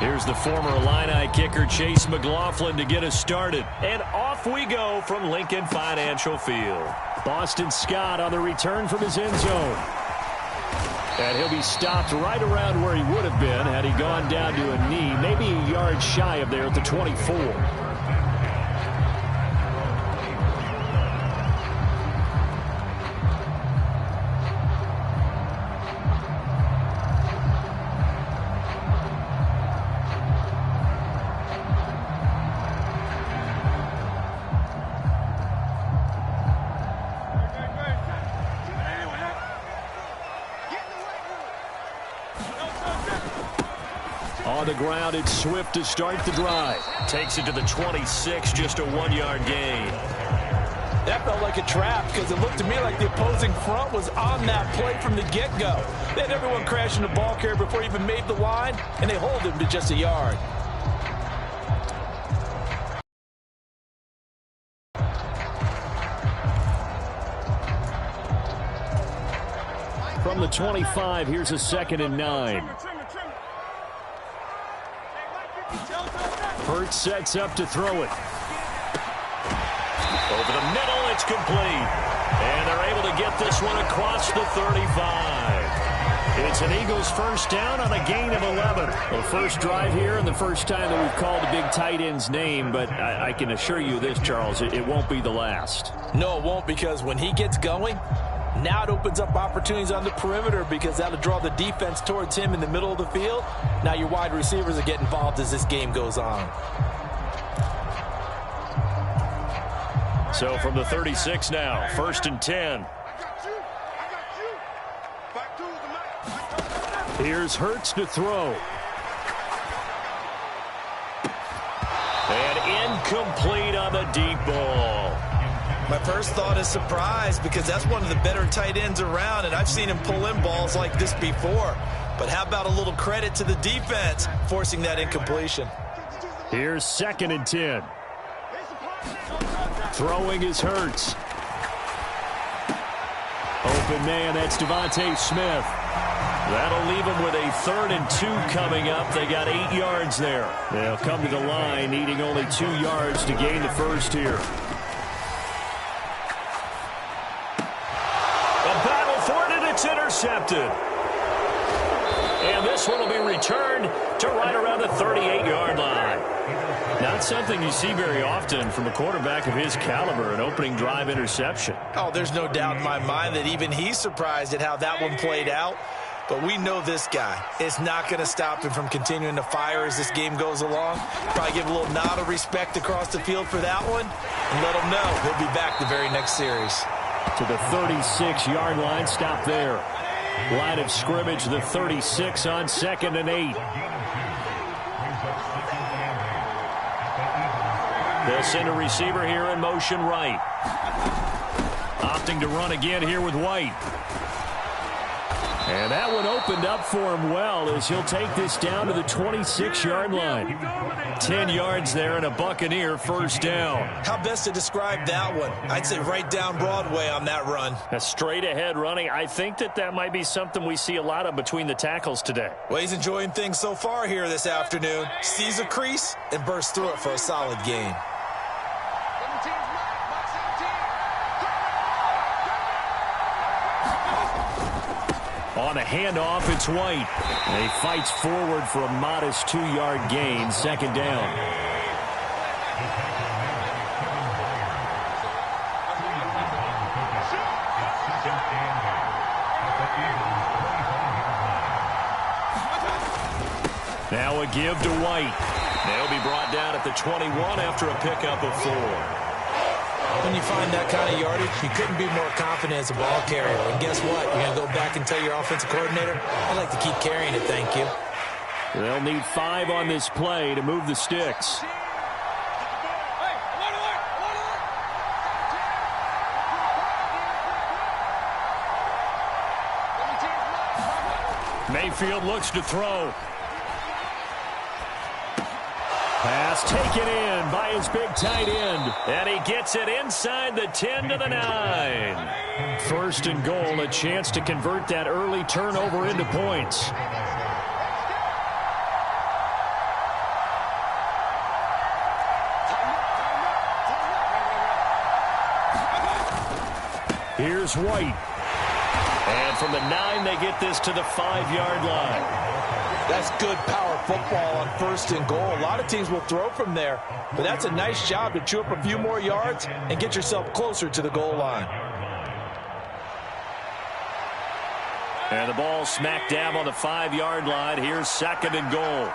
Here's the former Illini kicker Chase McLaughlin to get us started. And off we go from Lincoln Financial Field. Boston Scott on the return from his end zone. And he'll be stopped right around where he would have been had he gone down to a knee, maybe a yard shy of there at the 24. On the ground, it's Swift to start the drive. Takes it to the 26, just a 1-yard gain. That felt like a trap because it looked to me like the opposing front was on that play from the get-go. They had everyone crashing the ball carrier before he even made the line, and they hold him to just a yard. From the 25, here's a 2nd and 9. Hurts sets up to throw it. Over the middle, it's complete. And they're able to get this one across the 35. It's an Eagles first down on a gain of 11. The first drive here and the first time that we've called a big tight end's name, but I can assure you this, Charles, it won't be the last. No, it won't, because when he gets going, now it opens up opportunities on the perimeter because that'll draw the defense towards him in the middle of the field. Now your wide receivers will get involved as this game goes on. So from the 36 now, 1st and 10. Here's Hurts to throw. And incomplete on the deep ball. My first thought is surprise because that's one of the better tight ends around, and I've seen him pull in balls like this before. But how about a little credit to the defense forcing that incompletion? Here's 2nd and 10. Throwing is Hurts. Open man, that's Devontae Smith. That'll leave them with a 3rd and 2 coming up. They got 8 yards there. They'll come to the line needing only 2 yards to gain the first here. It's intercepted. And this one will be returned to right around the 38-yard line. Not something you see very often from a quarterback of his caliber, an opening drive interception. Oh, there's no doubt in my mind that even he's surprised at how that one played out. But we know this guy. It's not going to stop him from continuing to fire as this game goes along. Probably give a little nod of respect across the field for that one and let him know he'll be back the very next series. To the 36-yard line, stop there. Line of scrimmage, the 36 on 2nd and 8. They'll send a receiver here in motion right. Opting to run again here with White. And that one opened up for him well as he'll take this down to the 26-yard line. 10 yards there and a Buccaneer first down. How best to describe that one? I'd say right down Broadway on that run. A straight ahead running. I think that might be something we see a lot of between the tackles today. Well, he's enjoying things so far here this afternoon. Sees a crease and bursts through it for a solid gain. On a handoff, it's White. And he fights forward for a modest 2-yard gain, 2nd down. Now a give to White. They'll be brought down at the 21 after a pickup of 4. When you find that kind of yardage, you couldn't be more confident as a ball carrier. And guess what? You're going to go back and tell your offensive coordinator, I'd like to keep carrying it, thank you. They'll need 5 on this play to move the sticks. Mayfield looks to throw. Pass taken in by his big tight end. And he gets it inside the 10 to the 9. 1st and goal, a chance to convert that early turnover into points. Here's White. And from the 9, they get this to the 5-yard line. That's good power football on 1st and goal. A lot of teams will throw from there, but that's a nice job to chew up a few more yards and get yourself closer to the goal line. And the ball smack dab on the 5-yard line. Here's 2nd and goal.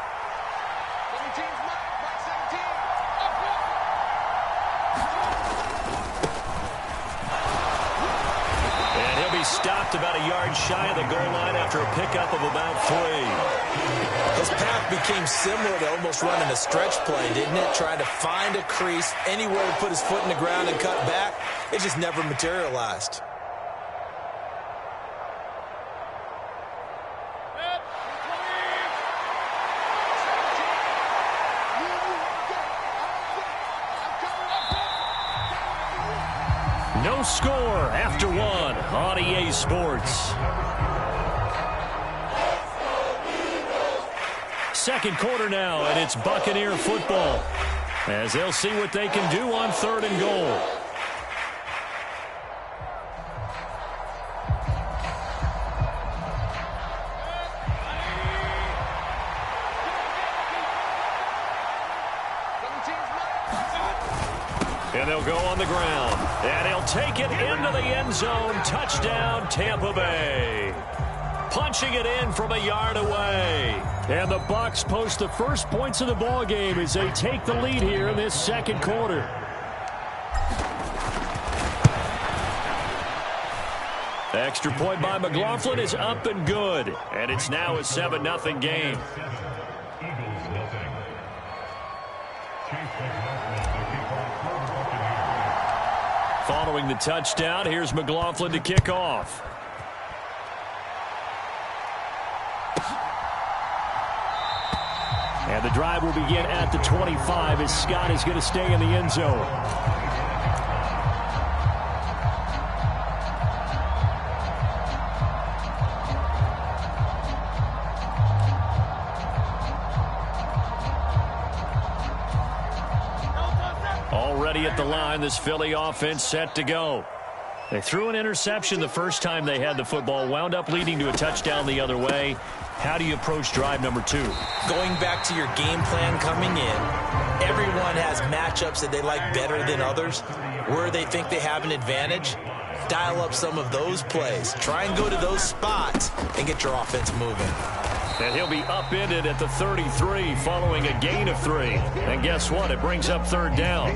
And he'll be stopped about a yard shy of the goal line after a pickup of about 3. His path became similar to almost running a stretch play, didn't it? Trying to find a crease, anywhere to put his foot in the ground and cut back. It just never materialized. No score after 1 on EA Sports. Second quarter now, and it's Buccaneer football as they'll see what they can do on 3rd and goal. And they'll go on the ground. And he'll take it into the end zone. Touchdown, Tampa Bay. Punching it in from a yard away. And the Bucs post the first points of the ball game as they take the lead here in this second quarter. Extra point by McLaughlin is up and good. And it's now a 7-0 game. Following the touchdown, here's McLaughlin to kick off. And the drive will begin at the 25 as Scott is going to stay in the end zone. Already at the line, this Philly offense set to go. They threw an interception the first time they had the football, wound up leading to a touchdown the other way. How do you approach drive number 2? Going back to your game plan coming in, everyone has matchups that they like better than others. Where they think they have an advantage, dial up some of those plays. Try and go to those spots and get your offense moving. And he'll be upended at the 33 following a gain of 3. And guess what? It brings up 3rd down.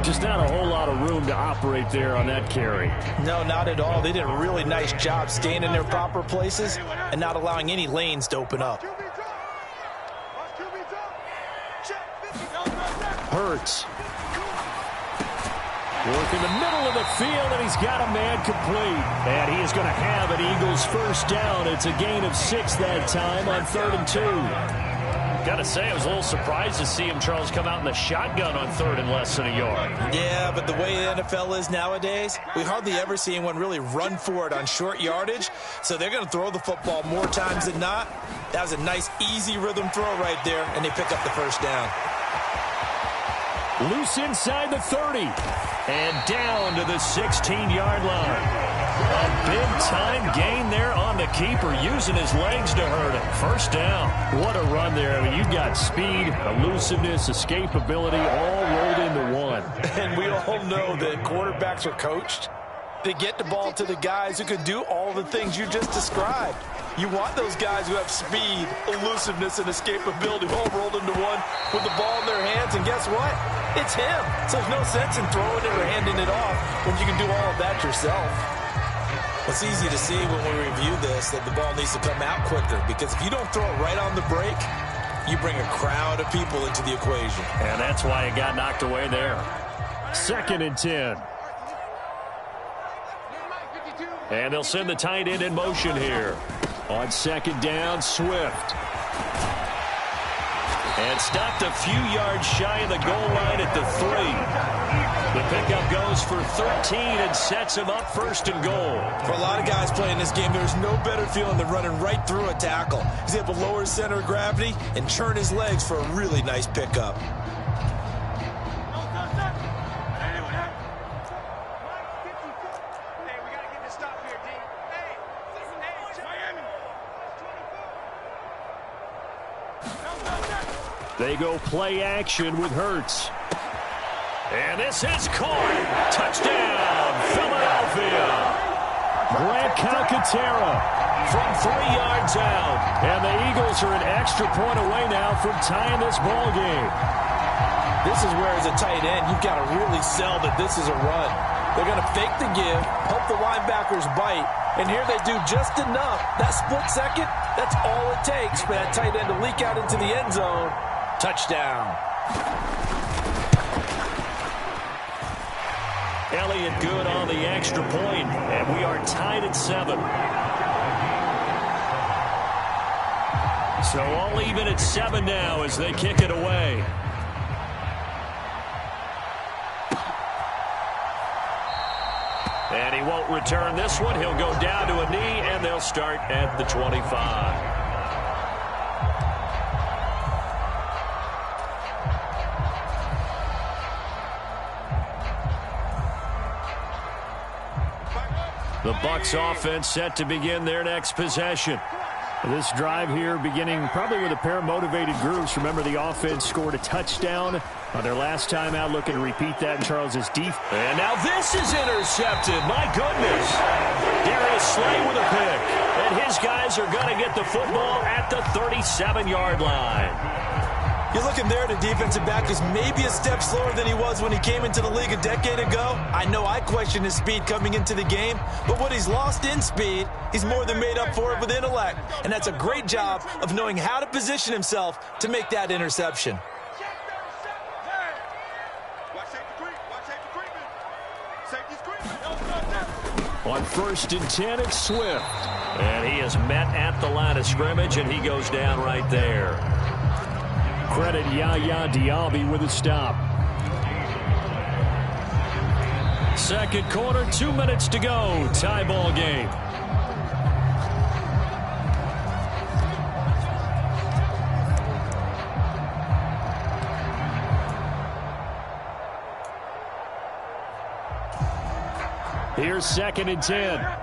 Just not a whole lot of room to operate there on that carry. No, not at all. They did a really nice job staying in their proper places and not allowing any lanes to open up. Hurts. Work in the middle of the field, and he's got a man complete. And he is going to have an Eagles first down. It's a gain of 6 that time on 3rd and 2. Gotta say, I was a little surprised to see him, Charles, come out in the shotgun on 3rd and less than a yard. Yeah, but the way the NFL is nowadays, we hardly ever see anyone really run for it on short yardage. So they're going to throw the football more times than not. That was a nice, easy rhythm throw right there, and they pick up the first down. Loose inside the 30. And down to the 16-yard line. A big-time gain there on the keeper, using his legs to hurt him. First down. What a run there. I mean, you've got speed, elusiveness, escapability, all rolled into one. And we all know that quarterbacks are coached to get the ball to the guys who can do all the things you just described. You want those guys who have speed, elusiveness, and escapability all rolled into one with the ball in their hands. And guess what? It's him. So there's no sense in throwing it or handing it off when you can do all of that yourself. It's easy to see when we review this that the ball needs to come out quicker, because if you don't throw it right on the break, you bring a crowd of people into the equation. And that's why it got knocked away there. 2nd and 10. And they'll send the tight end in motion here. On 2nd down, Swift. And stopped a few yards shy of the goal line at the 3. The pickup goes for 13 and sets him up 1st and goal. For a lot of guys playing this game, there's no better feeling than running right through a tackle. He's able to lower his center of gravity and churn his legs for a really nice pickup. They go play action with Hurts. And this is caught. Touchdown, Philadelphia. Grant Calcaterra from 3 yards out. And the Eagles are an extra point away now from tying this ball game. This is where, as a tight end, you've got to really sell that this is a run. They're going to fake the give, hope the linebackers bite, and here they do just enough. That split second, that's all it takes for that tight end to leak out into the end zone. Touchdown. Elliott good on the extra point, and we are tied at 7. So all even at 7 now as they kick it away. And he won't return this one. He'll go down to a knee, and they'll start at the 25. The Bucs offense set to begin their next possession. This drive here beginning probably with a pair of motivated groups. Remember, the offense scored a touchdown on their last time out, looking to repeat that in Charles's defense. And now this is intercepted. My goodness. Darius Slay with a pick. And his guys are going to get the football at the 37-yard line. You're looking there, the defensive back is maybe a step slower than he was when he came into the league a decade ago. I know I questioned his speed coming into the game, but what he's lost in speed, he's more than made up for it with intellect. And that's a great job of knowing how to position himself to make that interception. On 1st and 10, it's Swift. And he is met at the line of scrimmage, and he goes down right there. Credit Yaya Diaby with a stop. Second quarter, 2 minutes to go. Tie ball game. Here's 2nd and 10.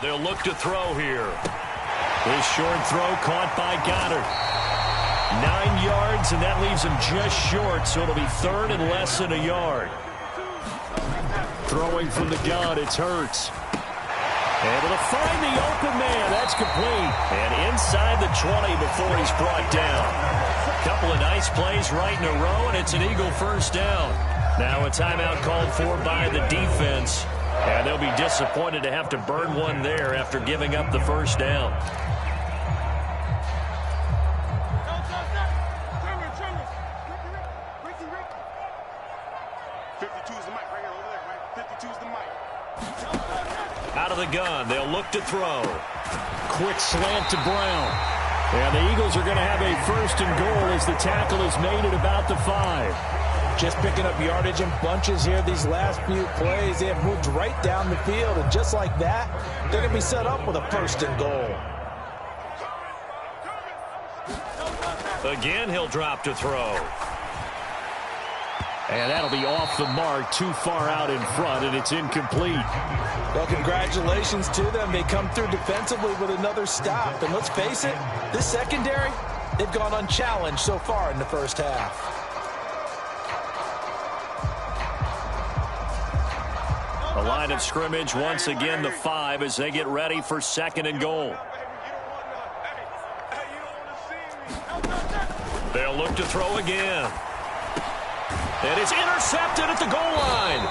They'll look to throw here. This short throw caught by Goddard. 9 yards, and that leaves him just short, so it'll be 3rd and less than a yard. Throwing from the gun, it's Hurts. Able to find the open man. That's complete. And inside the 20 before he's brought down. Couple of nice plays right in a row, and it's an Eagle first down. Now a timeout called for by the defense. And they'll be disappointed to have to burn one there after giving up the first down. Out of the gun, they'll look to throw. Quick slant to Brown. And the Eagles are going to have a 1st and goal as the tackle is made at about the 5. Just picking up yardage in bunches here these last few plays. They have moved right down the field, and just like that, they're going to be set up with a 1st and goal. Again, he'll drop to throw. And that'll be off the mark, too far out in front, and it's incomplete. Well, congratulations to them. They come through defensively with another stop. And let's face it, this secondary, they've gone unchallenged so far in the first half. The line of scrimmage, once again, the 5 as they get ready for 2nd and goal. They'll look to throw again. And it's intercepted at the goal line.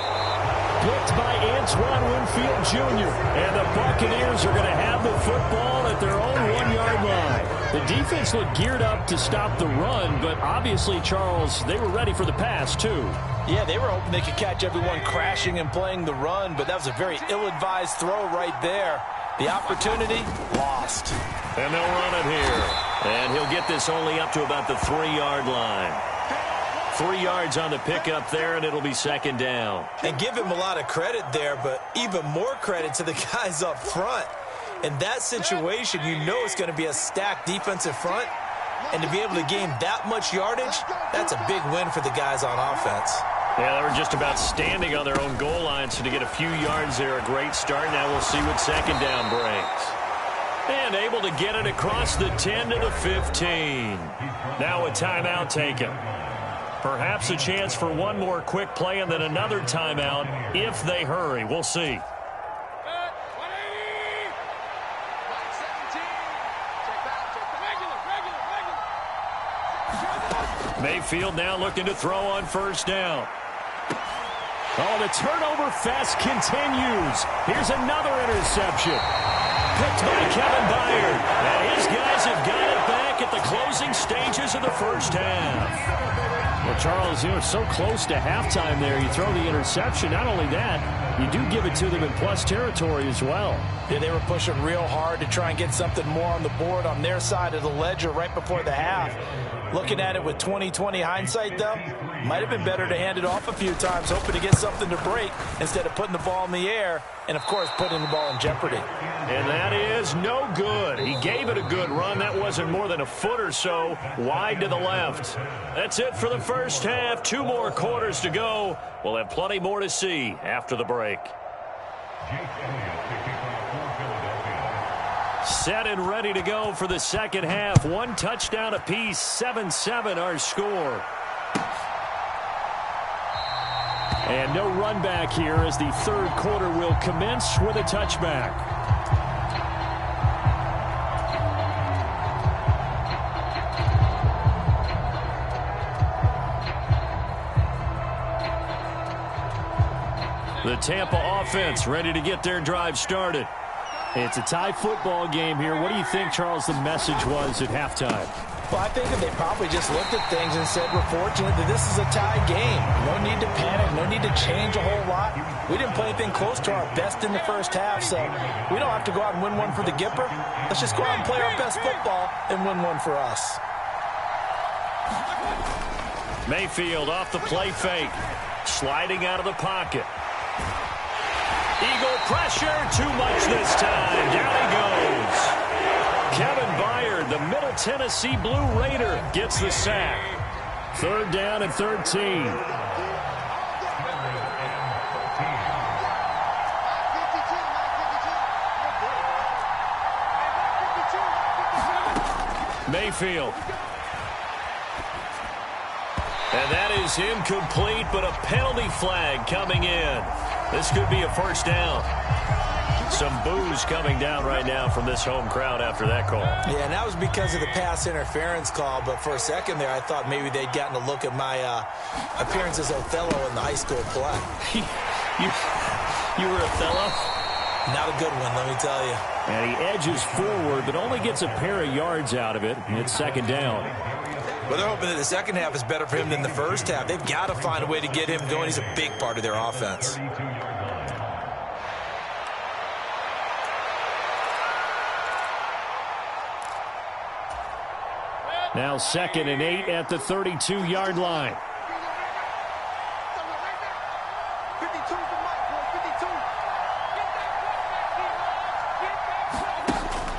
Blitzed by Antoine Winfield Jr. And the Buccaneers are going to have the football at their own 1-yard line. The defense looked geared up to stop the run, but obviously, Charles, they were ready for the pass, too. Yeah, they were hoping they could catch everyone crashing and playing the run, but that was a very ill-advised throw right there. The opportunity, lost. And they'll run it here. And he'll get this only up to about the 3-yard line. 3 yards on the pickup there, and it'll be 2nd down. And give him a lot of credit there, but even more credit to the guys up front. In that situation, you know it's going to be a stacked defensive front. And to be able to gain that much yardage, that's a big win for the guys on offense. Yeah, they were just about standing on their own goal line, so to get a few yards there, a great start. Now we'll see what second down brings. And able to get it across the 10 to the 15. Now a timeout taken. Perhaps a chance for one more quick play and then another timeout if they hurry. We'll see. Mayfield now looking to throw on first down. Oh, the turnover fest continues. Here's another interception. Picked by Kevin Byard. And his guys have got it back at the closing stages of the first half. Well, Charles, you're so close to halftime there. You throw the interception. Not only that, you do give it to them in plus territory as well. Yeah, they were pushing real hard to try and get something more on the board on their side of the ledger right before the half. Looking at it with 20/20 hindsight, though, might have been better to hand it off a few times, hoping to get something to break instead of putting the ball in the air and, of course, putting the ball in jeopardy. And that is no good. He gave it a good run. That wasn't more than a foot or so wide to the left. That's it for the first half. 2 more quarters to go. We'll have plenty more to see after the break. Set and ready to go for the second half. 1 touchdown apiece, 7-7 our score. And no run back here as the third quarter will commence with a touchback. The Tampa offense ready to get their drive started. It's a tie football game here. What do you think, Charles, the message was at halftime? Well, I think that they probably just looked at things and said, we're fortunate that this is a tie game. No need to panic. No need to change a whole lot. We didn't play anything close to our best in the first half, so we don't have to go out and win one for the Gipper. Let's just go out and play our best football and win one for us. Mayfield off the play fake. Sliding out of the pocket. Eagle pressure, too much this time. Down he goes. Kevin Byard, the Middle Tennessee Blue Raider, gets the sack. 3rd down and 13. Mayfield. And that is incomplete, but a penalty flag coming in. This could be a first down. Some boos coming down right now from this home crowd after that call. Yeah, and that was because of the pass interference call, but for a second there, I thought maybe they'd gotten a look at my appearance as Othello in the high school play. You were Othello? Not a good one, let me tell you. And he edges forward, but only gets a pair of yards out of it. It's 2nd down. Well, they're hoping that the second half is better for him than the first half. They've got to find a way to get him going. He's a big part of their offense. Now 2nd and 8 at the 32-yard line.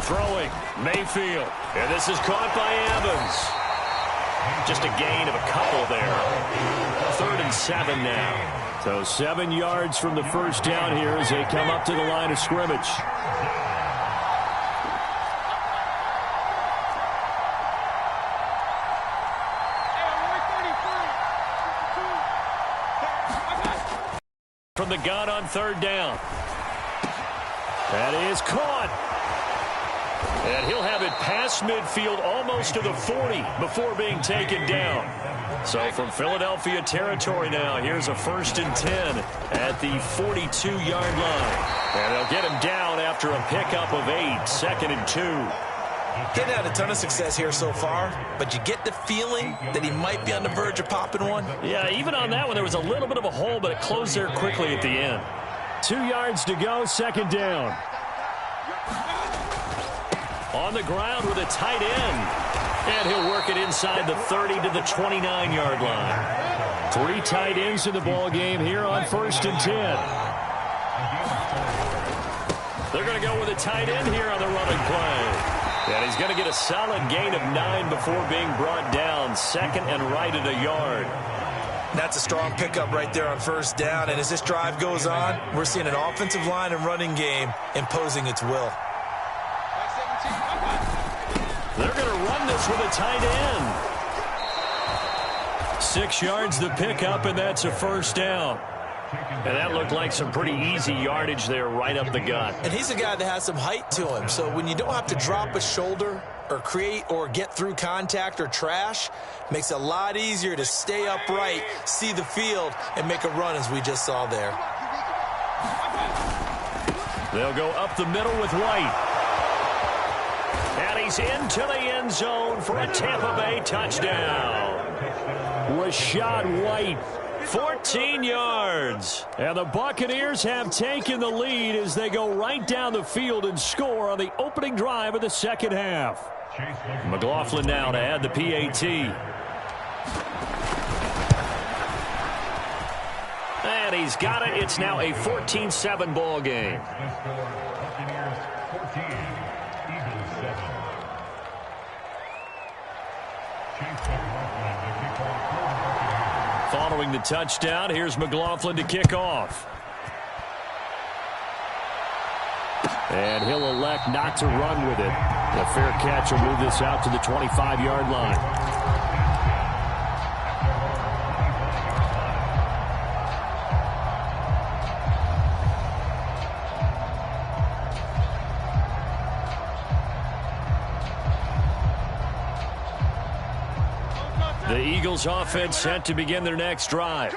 Throwing, Mayfield. And this is caught by Evans. Just a gain of a couple there. 3rd and 7 now. So 7 yards from the first down here as they come up to the line of scrimmage. From the gun on 3rd down. That is caught. And he'll have it past midfield almost to the 40 before being taken down. So from Philadelphia territory now, here's a 1st and 10 at the 42-yard line. And they'll get him down after a pickup of 8, 2nd and 2. Getting had a ton of success here so far, but you get the feeling that he might be on the verge of popping one. Yeah, even on that one, there was a little bit of a hole, but it closed there quickly at the end. 2 yards to go, 2nd down. On the ground with a tight end. And he'll work it inside the 30 to the 29-yard line. 3 tight ends in the ball game here on 1st and 10. They're going to go with a tight end here on the running play. And he's going to get a solid gain of 9 before being brought down. 2nd and right at a yard. That's a strong pickup right there on first down. And as this drive goes on, we're seeing an offensive line and running game imposing its will. They're going to run this with a tight end. 6 yards the pickup, and that's a first down. And that looked like some pretty easy yardage there right up the gut. And he's a guy that has some height to him. So when you don't have to drop a shoulder or create or get through contact or trash, makes it a lot easier to stay upright, see the field, and make a run as we just saw there. They'll go up the middle with White. And he's into the end zone for a Tampa Bay touchdown. Rashad White, 14 yards. And the Buccaneers have taken the lead as they go right down the field and score on the opening drive of the second half. McLaughlin now to add the PAT. And he's got it. It's now a 14-7 ball game. Following the touchdown, here's McLaughlin to kick off. And he'll elect not to run with it. A fair catch will move this out to the 25-yard line. The Eagles offense set to begin their next drive.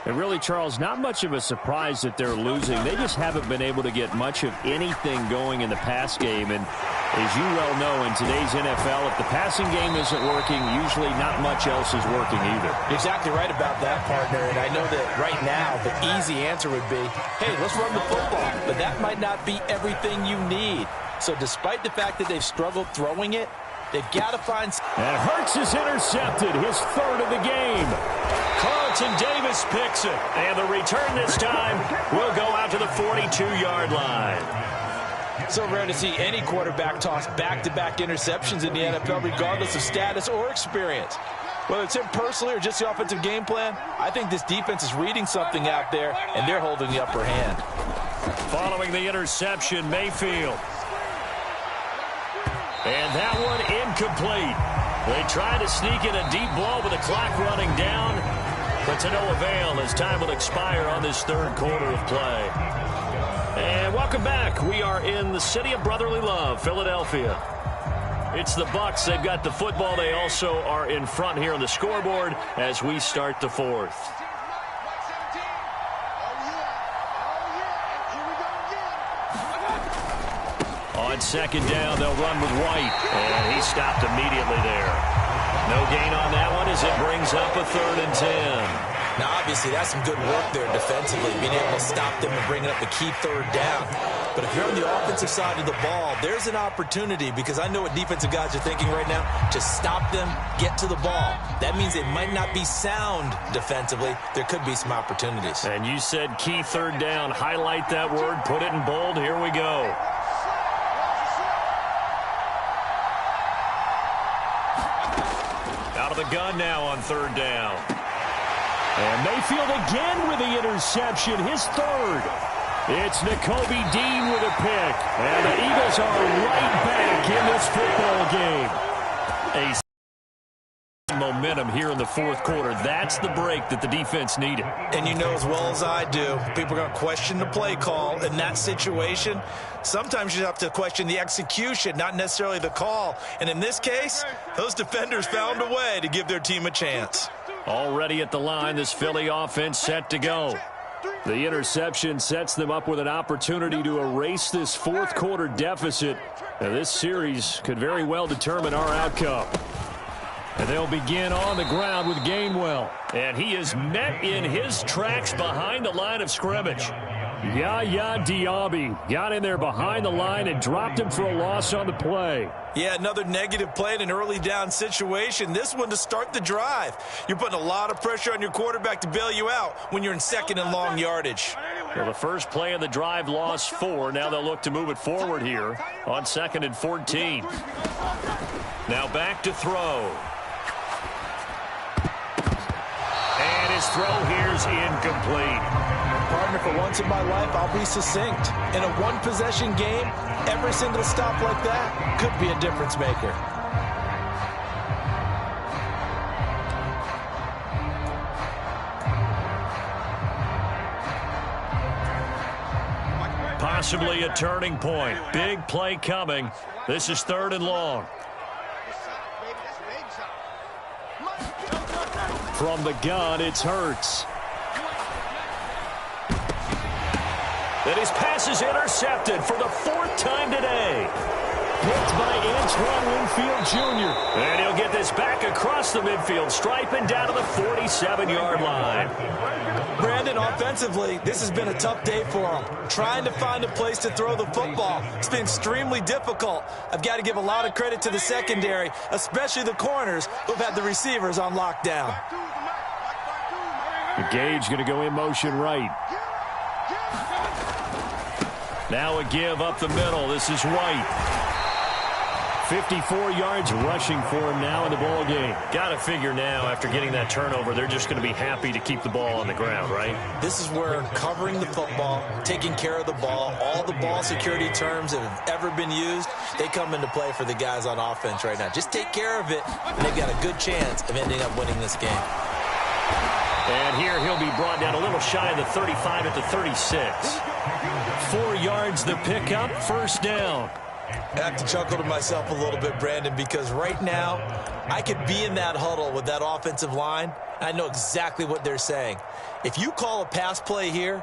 And really, Charles, not much of a surprise that they're losing. They just haven't been able to get much of anything going in the pass game. And as you well know, in today's NFL, if the passing game isn't working, usually not much else is working either. Exactly right about that, partner. And I know that right now the easy answer would be, hey, let's run the football. But that might not be everything you need. So despite the fact that they've struggled throwing it, they've got to find... And Hurts is intercepted, his third of the game. Carlton Davis picks it. And the return this time will go out to the 42-yard line. So rare to see any quarterback toss back-to-back interceptions in the NFL, regardless of status or experience. Whether it's him personally or just the offensive game plan, I think this defense is reading something out there, and they're holding the upper hand. Following the interception, Mayfield. And that one incomplete. They try to sneak in a deep ball with the clock running down, but to no avail as time will expire on this third quarter of play. And welcome back. We are in the city of brotherly love, Philadelphia. It's the Bucs. They've got the football. They also are in front here on the scoreboard as we start the fourth. On second down, they'll run with White. And he stopped immediately there. No gain on that one as it brings up a 3rd and 10. Now, obviously, that's some good work there defensively, being able to stop them and bringing up a key 3rd down. But if you're on the offensive side of the ball, there's an opportunity, because I know what defensive guys are thinking right now, to stop them, get to the ball. That means they might not be sound defensively. There could be some opportunities. And you said key 3rd down. Highlight that word. Put it in bold. Here we go. Out of the gun now on 3rd down. And Mayfield again with the interception, his 3rd. It's Nakobe Dean with a pick. And the Eagles are right back in this football game. A momentum here in the 4th quarter. That's the break that the defense needed. And you know as well as I do, people are going to question the play call in that situation. Sometimes you have to question the execution, not necessarily the call. And in this case, those defenders found a way to give their team a chance. Already at the line, this Philly offense set to go. The interception sets them up with an opportunity to erase this 4th quarter deficit. Now, this series could very well determine our outcome. And they'll begin on the ground with Gainwell. And he is met in his tracks behind the line of scrimmage. Yaya Diaby got in there behind the line and dropped him for a loss on the play. Yeah, another negative play in an early down situation. This one to start the drive. You're putting a lot of pressure on your quarterback to bail you out when you're in 2nd and long yardage. Well, the first play of the drive lost 4. Now they'll look to move it forward here on 2nd and 14. Now back to throw. And his throw here's incomplete. Partner, for once in my life, I'll be succinct. In a one-possession game, every single stop like that could be a difference maker. Possibly a turning point. Big play coming. This is 3rd and long. From the gun, it's Hurts. And his pass is intercepted for the 4th time today. Picked by Antoine Winfield Jr. And he'll get this back across the midfield stripe and down to the 47-yard line. Brandon, offensively, this has been a tough day for him. Trying to find a place to throw the football. It's been extremely difficult. I've got to give a lot of credit to the secondary, especially the corners who've had the receivers on lockdown. Gage going to go in motion right. Now a give up the middle. This is White. 54 yards rushing for him now in the ball game. Got to figure now, after getting that turnover, they're just going to be happy to keep the ball on the ground, right? This is where covering the football, taking care of the ball, all the ball security terms that have ever been used, they come into play for the guys on offense right now. Just take care of it, and they've got a good chance of ending up winning this game. And here he'll be brought down a little shy of the 35 at the 36. 4 yards the pickup, 1st down. I have to chuckle to myself a little bit, Brandon, because right now I could be in that huddle with that offensive line. I know exactly what they're saying. If you call a pass play here,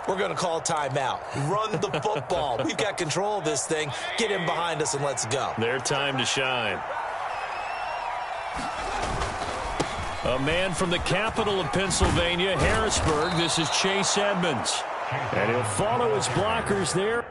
we're going to call a timeout. Run the football. We've got control of this thing. Get in behind us and let's go. Their time to shine. A man from the capital of Pennsylvania, Harrisburg. This is Chase Edmonds. And he'll follow his blockers there.